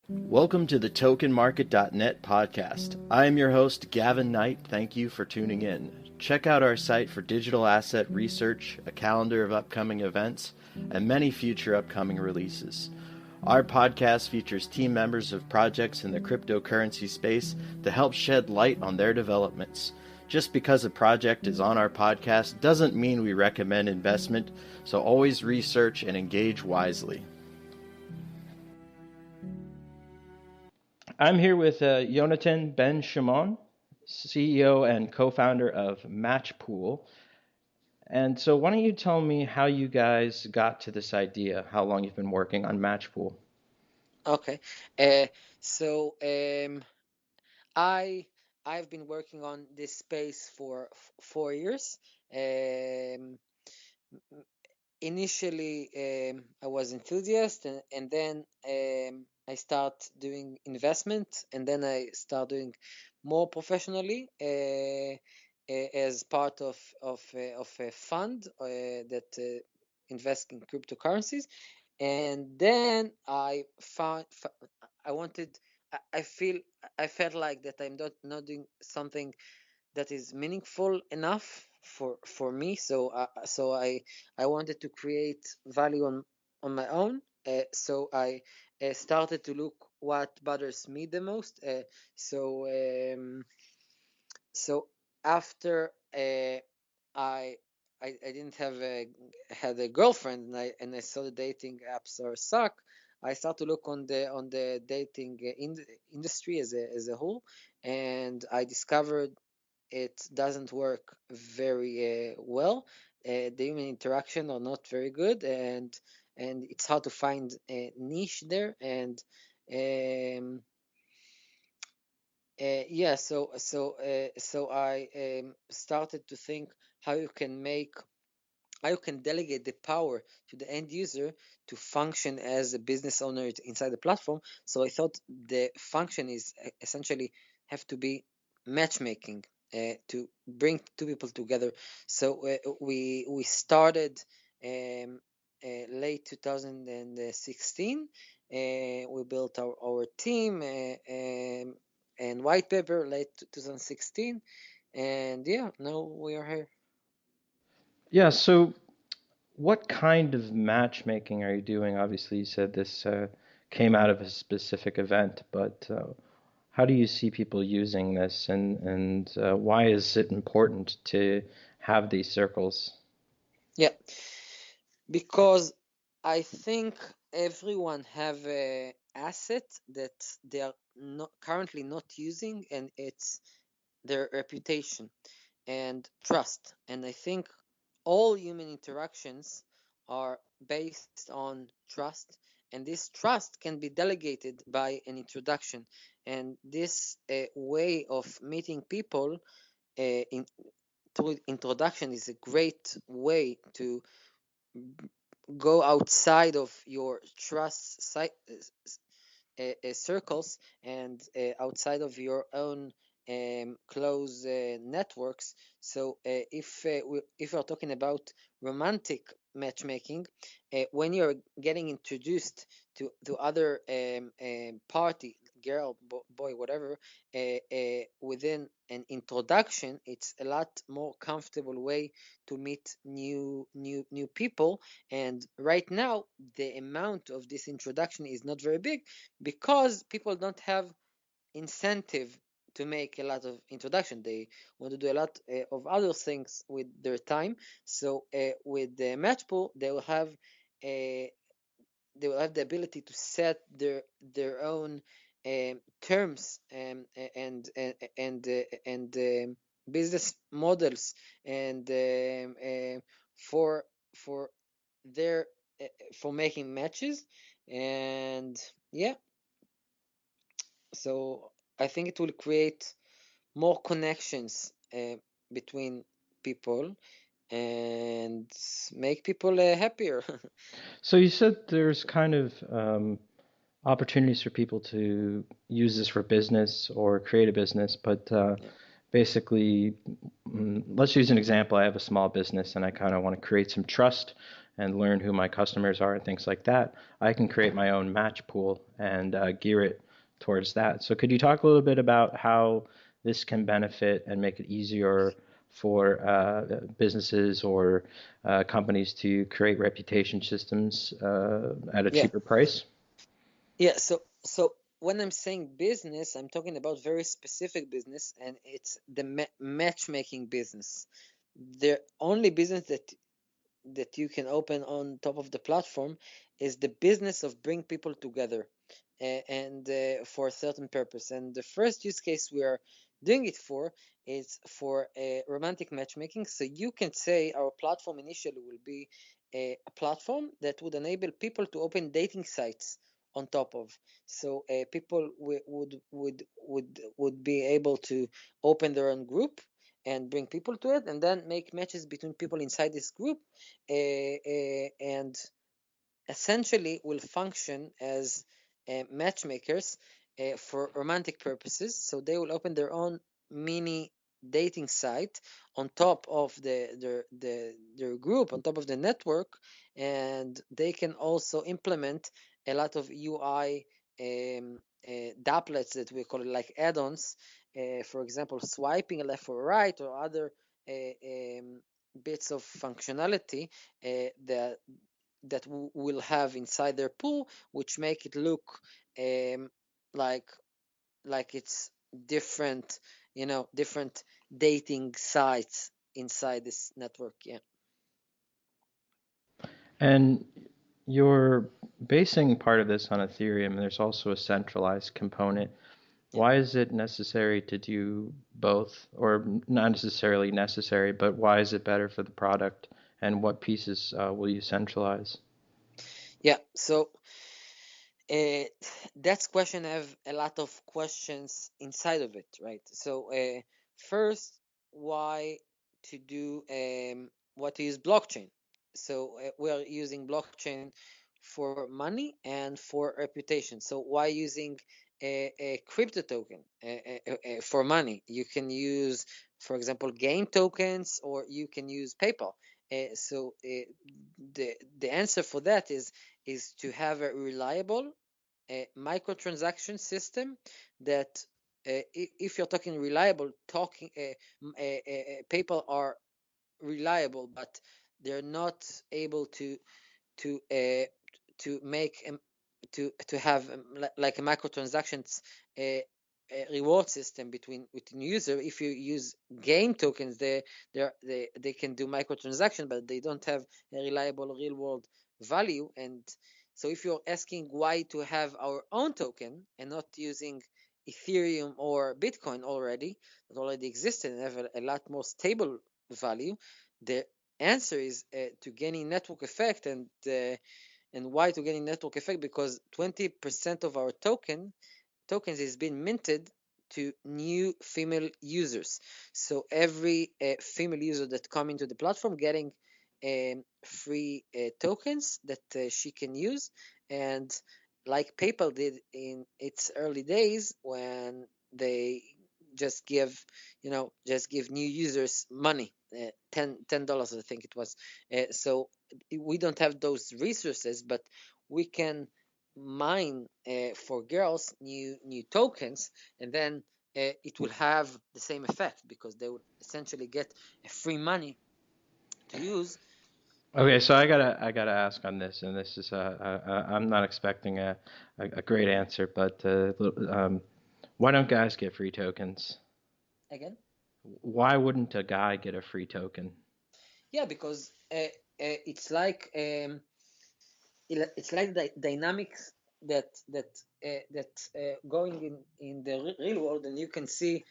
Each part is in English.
Welcome to the tokenmarket.net podcast. I am your host, Gavin Knight. Thank you for tuning in. Check out our site for digital asset research, a calendar of upcoming events, and many future upcoming releases. Our podcast features team members of projects in the cryptocurrency space to help shed light on their developments. Just because a project is on our podcast doesn't mean we recommend investment, so always research and engage wisely. I'm here with Yonatan Ben Shimon, CEO and co-founder of Matchpool. And so why don't you tell me how you guys got to this idea, how long you've been working on Matchpool? Okay. So I've been working on this space for 4 years. Initially, I was enthusiast, and then I start doing investment, and then I start doing more professionally as part of a fund that invests in cryptocurrencies. And then I wanted, I felt like that I'm not doing something that is meaningful enough for me. So I wanted to create value on my own. So I started to look what bothers me the most. So after I I didn't had a girlfriend, and I saw the dating apps are suck. I start to look on the dating industry as a whole, and I discovered it doesn't work very well. The human interaction are not very good, and it's hard to find a niche there. And um, yeah, so I started to think how you can make how you can delegate the power to the end user to function as a business owner inside the platform. So I thought the function is essentially have to be matchmaking to bring two people together. So we started late 2016. We built our team and white paper late 2016, and yeah, now we are here. Yeah, so what kind of matchmaking are you doing? Obviously, you said this came out of a specific event, but how do you see people using this, and why is it important to have these circles? Yeah, because I think everyone have a asset that they are not currently not using, and it's their reputation and trust. And I think all human interactions are based on trust, and this trust can be delegated by an introduction. And this way of meeting people in through introduction is a great way to go outside of your trust circles and outside of your own close networks. So if you're talking about romantic matchmaking, when you're getting introduced to other party, girl, boy, whatever, within an introduction, it's a lot more comfortable way to meet new people. And right now, the amount of this introduction is not very big because people don't have incentive to make a lot of introduction. They want to do a lot of other things with their time. So with the match pool, a they will have the ability to set their own terms and business models and for for their for making matches. And yeah, so I think it will create more connections between people and make people happier. So you said there's kind of opportunities for people to use this for business or create a business, but Yeah. basically, let's use an example. I have a small business and I kind of want to create some trust and learn who my customers are and things like that, I can create my own match pool and gear it towards that. So could you talk a little bit about how this can benefit and make it easier for businesses or companies to create reputation systems at a Yeah. cheaper price? Yeah, so when I'm saying business, I'm talking about very specific business, and it's the matchmaking business. The only business that you can open on top of the platform is the business of bring people together, and for a certain purpose. And the first use case we are doing it for is for romantic matchmaking. So you can say our platform initially will be a platform that would enable people to open dating sites on top of. So people would be able to open their own group and bring people to it, and then make matches between people inside this group, and essentially will function as matchmakers for romantic purposes. So they will open their own mini dating site on top of their group, on top of the network, and they can also implement a lot of UI applets that we call it, like add-ons, for example, swiping left or right, or other bits of functionality that will have inside their pool, which make it look um, like it's different, different dating sites inside this network. Yeah. And you're basing part of this on Ethereum, and there's also a centralized component. Yeah. Why is it necessary to do both, or not necessarily necessary, but why is it better for the product, and what pieces will you centralize? Yeah. So uh, that's question have a lot of questions inside of it, right? So first, why to do what to use blockchain? So we are using blockchain for money and for reputation. So why using a crypto token for money? You can use, for example, game tokens, or you can use PayPal. So the answer for that is to have a reliable microtransaction system that, if you're talking reliable, talking PayPal are reliable, but they're not able to uh, to make to have like a microtransactions reward system between user. If you use game tokens, they can do microtransaction, but they don't have a reliable real world value. And so if you're asking why to have our own token and not using Ethereum or Bitcoin already, that already existed and have a lot more stable value, the answer is to gaining network effect. And why to gaining network effect? Because 20% of our tokens is being minted to new female users. So every female user that come into the platform getting free tokens that she can use. And like PayPal did in its early days, when they just give new users money, $10 I think it was. So we don't have those resources, but we can mine for girls new tokens, and then it will have the same effect, because they would essentially get free money to use. Okay, so I gotta ask on this, and this is I'm not expecting a great answer, but why don't guys get free tokens? Again. Why wouldn't a guy get a free token? Yeah, because it's like the dynamics that going in the real world. And you can see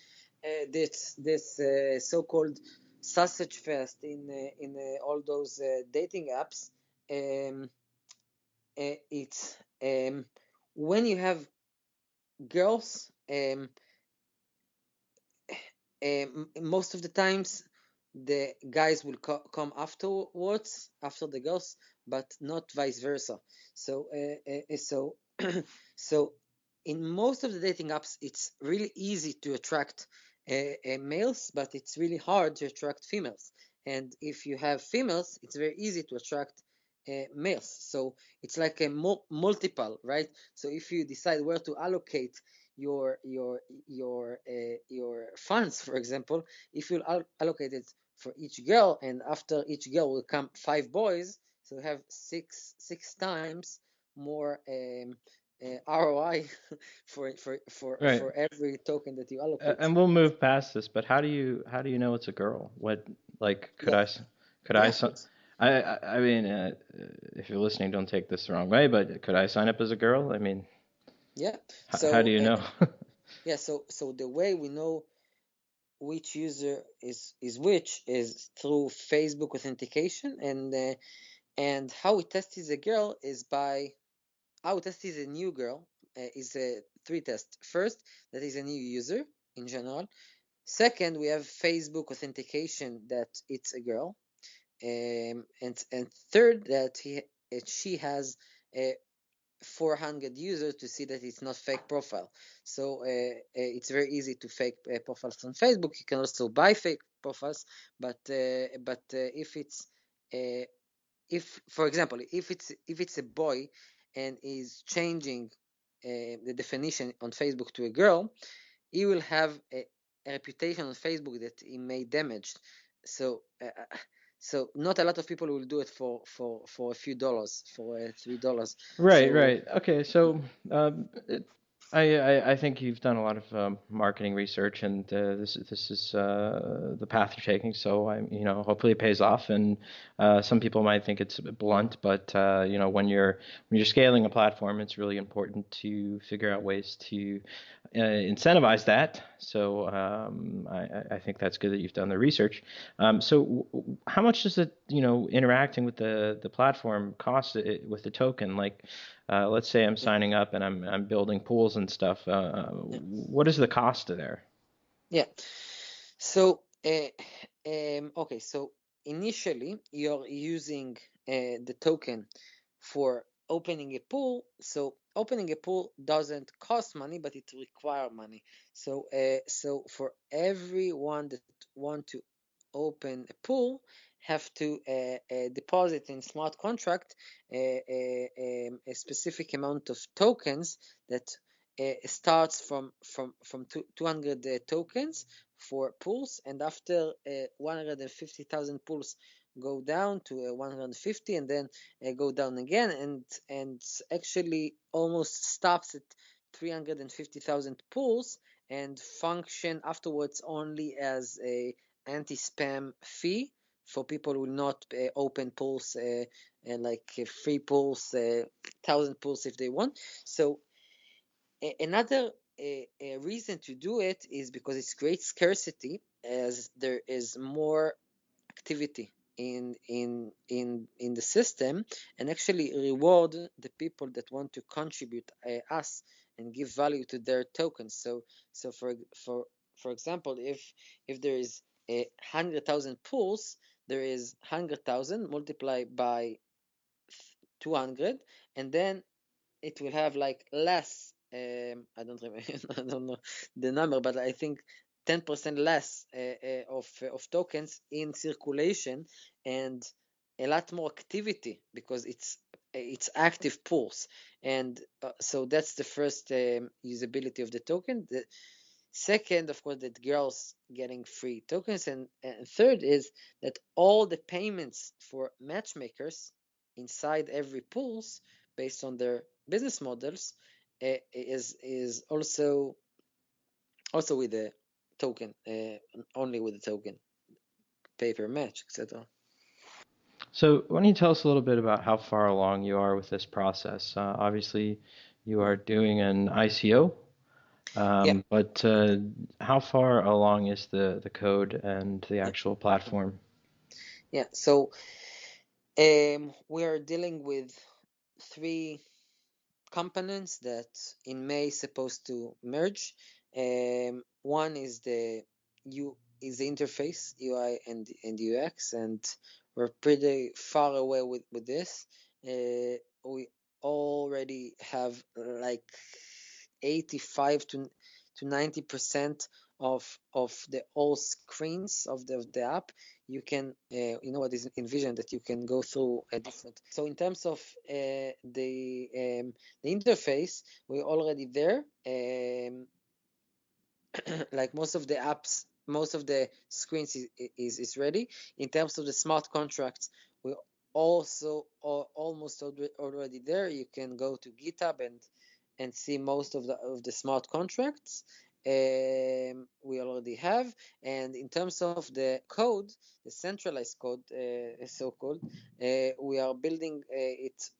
this so-called sausage fest in all those dating apps. um, it's when you have girls, most of the times the guys will come afterwards, after the girls, but not vice versa. So so so in most of the dating apps, it's really easy to attract males, but it's really hard to attract females. And if you have females, it's very easy to attract males. So it's like a multiple, right? So if you decide where to allocate your funds, for example, if you allocate it for each girl, and after each girl will come 5 boys, so you have six times more ROI Right. for every token that you allocate. And we'll move past this, but how do you know it's a girl? What like Yeah, could I yeah, si- I mean if you're listening, don't take this the wrong way, but could I sign up as a girl? I mean, yeah. how do So you know? yeah, so the way we know which user is which is through Facebook authentication, and how we test is a girl is by how we test is a new girl is a 3 test. First, that is a new user in general. Second, we have Facebook authentication that it's a girl, and third that she has a 400 users to see that it's not fake profile. So it's very easy to fake profiles on Facebook. You can also buy fake profiles, but if it's if, for example, if it's a boy and is changing the definition on Facebook to a girl, he will have a reputation on Facebook that he may damage. So so not a lot of people will do it for a few dollars, for $3. Right, So right. Okay, so I think you've done a lot of marketing research, and this is the path you're taking. So hopefully it pays off. And some people might think it's a bit blunt, but when you're scaling a platform, it's really important to figure out ways to incentivize that. So I think that's good that you've done the research. How much does it, interacting with the platform cost with the token? Like, let's say I'm yeah, signing up and I'm building pools and stuff. yeah. What is the cost there? Yeah. So okay, so initially you're using the token for opening a pool. So opening a pool doesn't cost money, but it requires money. So for everyone that want to open a pool, have to deposit in smart contract a specific amount of tokens that starts from 200 tokens for pools, and after 150,000 pools go down to 150, and then go down again, and actually almost stops at 350,000 pools, and function afterwards only as a anti-spam fee for people who will not open pools, like free pools, 1,000 pools if they want. So another reason to do it is because it creates scarcity, as there is more activity in the system, and actually reward the people that want to contribute us and give value to their tokens. So for example, if there is 100,000 pools, there is 100,000 multiplied by 200, and then it will have like less. I don't remember, I don't know the number, but I think 10% less of tokens in circulation, and a lot more activity because it's active pools. And so that's the first usability of the token. The second, of course, that girls getting free tokens, and third is that all the payments for matchmakers inside every pools based on their business models is also with the token, only with the token, pay per match, etc. So why don't you tell us a little bit about how far along you are with this process? Obviously, you are doing an ICO, Yeah, but how far along is the code and the yeah, actual platform? yeah. So we are dealing with 3 components that in May supposed to merge. One is the interface, UI and UX, and we're pretty far away with this. We already have like 85 to 90% of the all screens of the app, you can what is envisioned that you can go through a different. So in terms of the interface, we're already there. Like most of the apps, most of the screens is ready. In terms of the smart contracts, we're also almost already there. You can go to GitHub and see most of the smart contracts we already have. And in terms of the code, the centralized code, so-called, we are building it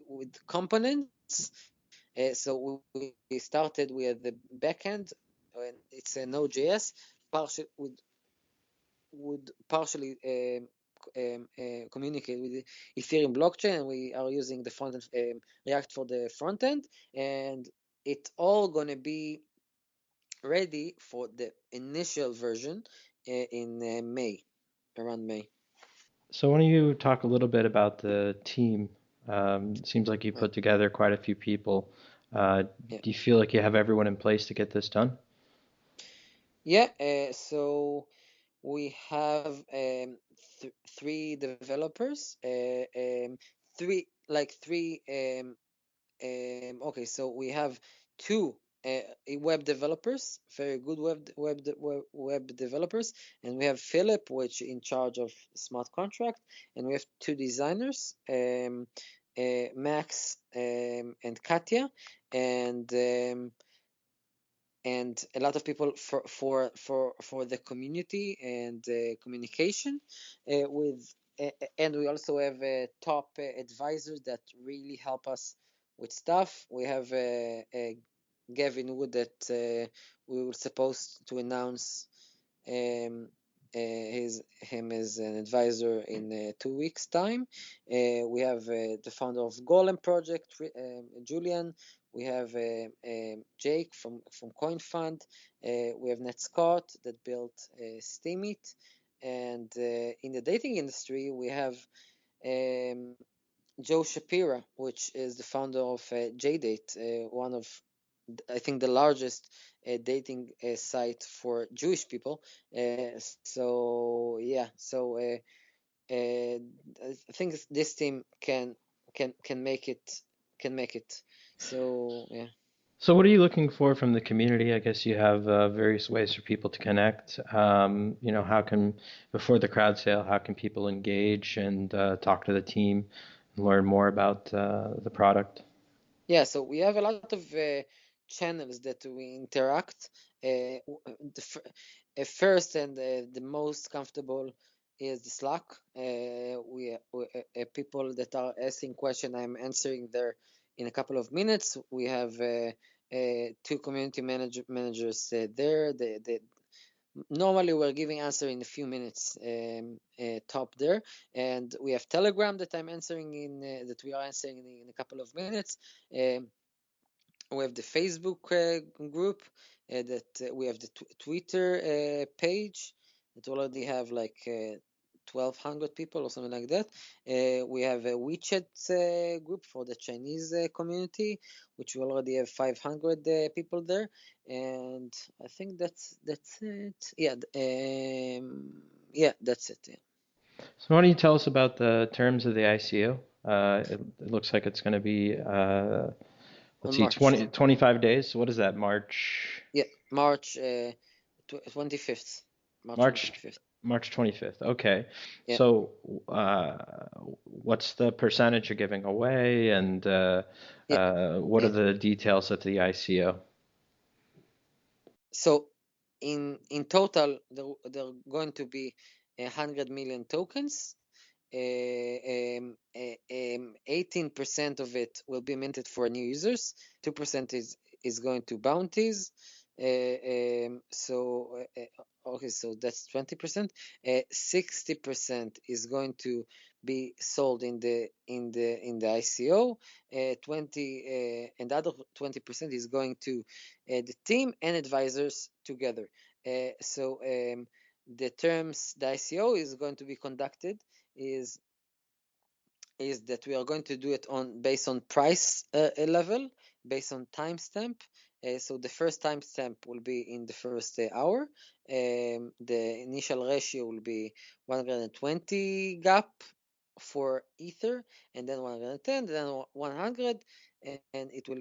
with components. So we started with the backend, and it's a Node.js, would partially communicate with the Ethereum blockchain, and we are using the front end, React for the front end, and it's all going to be ready for the initial version in May, around May. So why don't you talk a little bit about the team? It seems like you put together quite a few people. Do you feel like you have everyone in place to get this done? Yeah, so we have three developers, okay, so we have two web developers, very good web developers, and we have Philip, which in charge of smart contract, and we have two designers, Max and Katya, and a lot of people for the community and communication with and we also have top advisors that really help us with stuff. We have Gavin Wood that we were supposed to announce him as an advisor in 2 weeks time. We have the founder of Golem project, Julian. We have Jake from CoinFund. We have Ned Scott that built Steemit. And in the dating industry, we have Joe Shapira, which is the founder of JDate, one of, I think, the largest dating site for Jewish people. So I think this team can make it. So yeah. So what are you looking for from the community? I guess you have various ways for people to connect. How can, before the crowd sale, how can people engage and talk to the team and learn more about the product? Yeah, so we have a lot of channels that we interact. First and the most comfortable is the Slack. We people that are asking questions, I'm answering there in a couple of minutes. We have two community managers there. Normally we're giving answer in a few minutes top there, and we have Telegram that I'm answering that we are answering in a couple of minutes. We have the Facebook group, that we have the Twitter page that already have like 1,200 people or something like that. We have a WeChat group for the Chinese community, which we already have 500 people there, and I think that's it. Yeah, that's it. Yeah. So why don't you tell us about the terms of the ICO? It looks like it's going to be let's see, March. 25 days. What is that, March? Yeah, March 25th. March 25th. Okay. Yeah. So, what's the percentage you're giving away, and what are the details of the ICO? So, in total, there are going to be 100 million tokens. 18% of it will be minted for new users. 2% is going to bounties. Okay, so that's 20%. 60% is going to be sold in the ICO. 20 and the other 20% is going to the team and advisors together. The terms, the ICO is going to be conducted is that we are going to do it based on price level, based on timestamp, So the first timestamp will be in the first hour. The initial ratio will be 120 gap for Ether, and then 110, then 100, and it will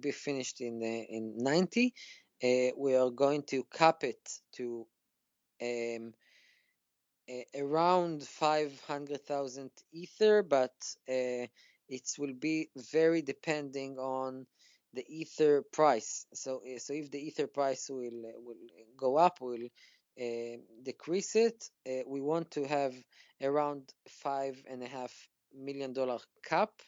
be finished in 90. We are going to cap it to around 500,000 Ether, but it will be very depending on the Ether price. So if the Ether price will go up, we'll decrease it. We want to have around $5.5 million cap.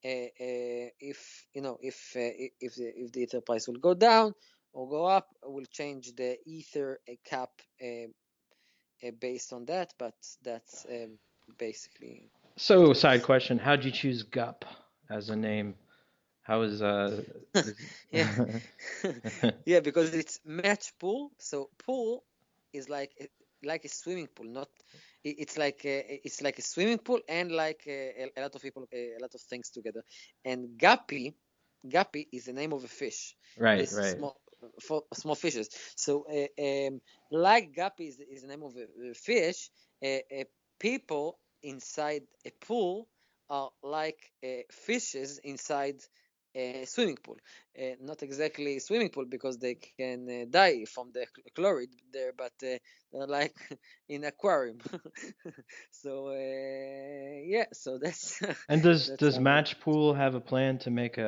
If if the Ether price will go down or go up, we'll change the Ether cap based on that, but that's basically. So, side question: how'd you choose Gup as a name? How is Yeah, yeah, because it's match pool. So pool is like a swimming pool, not it's like a swimming pool and like a lot of people, a lot of things together. And guppy is the name of a fish. right, This right. small fishes. So like guppy is the name of a fish. People inside a pool are like fishes inside a swimming pool. Not exactly swimming pool because they can die from the chloride there, but they're like in aquarium. So yeah, so that's And does that's does how. Matchpool have a plan to make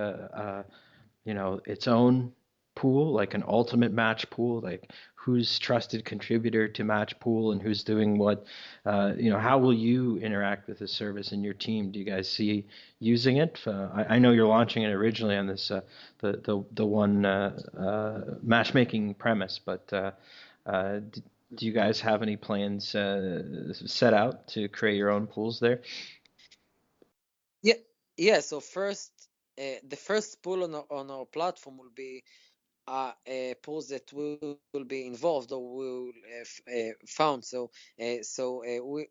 its own pool, like an ultimate match pool, like who's trusted contributor to match pool and who's doing what? How will you interact with the service in your team? Do you guys see using it? I know you're launching it originally on this the one matchmaking premise, but do you guys have any plans set out to create your own pools there? Yeah, yeah. So first, the first pool on our platform will be pools that will be involved or will found.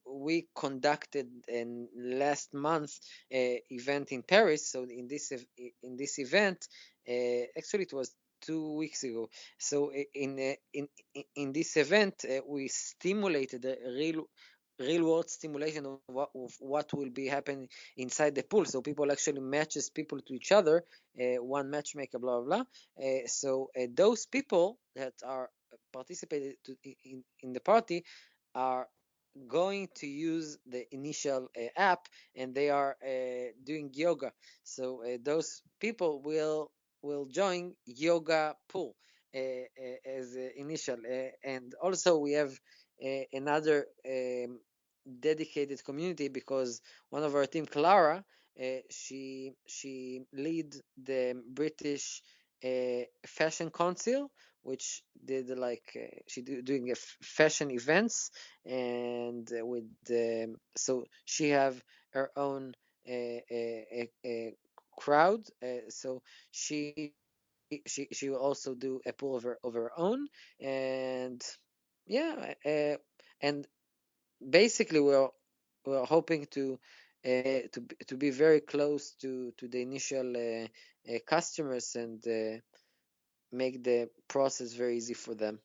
We conducted in last month event in Paris. So in this event, actually it was 2 weeks ago. So in this event, we stimulated a real world stimulation of what will be happening inside the pool. So people actually matches people to each other, one matchmaker, blah blah blah. So those people that are participated in the party are going to use the initial app, and they are doing yoga. So those people will join yoga pool as initial. And also we have another dedicated community, because one of our team, Clara, she lead the British fashion council, which did she doing fashion events, and so she have her own crowd. So she will also do a pool of her own. And yeah, and basically we're hoping to be very close to the initial customers, and make the process very easy for them.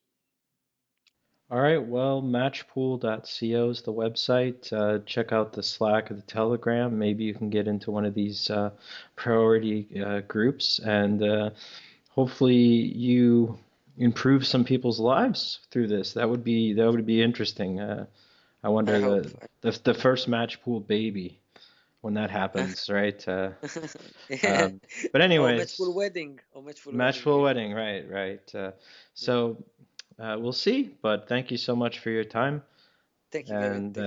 All right, well, matchpool.co is the website. Check out the Slack or the Telegram. Maybe you can get into one of these priority groups, and hopefully you improve some people's lives through this. That would be interesting. I I wonder hope. the first matchpool baby when that happens, right? Yeah. But Or anyways, matchful wedding, matchpool yeah. wedding, right, right. Yeah. So we'll see, but thank you so much for your time. Thank you, Gavin. And Thank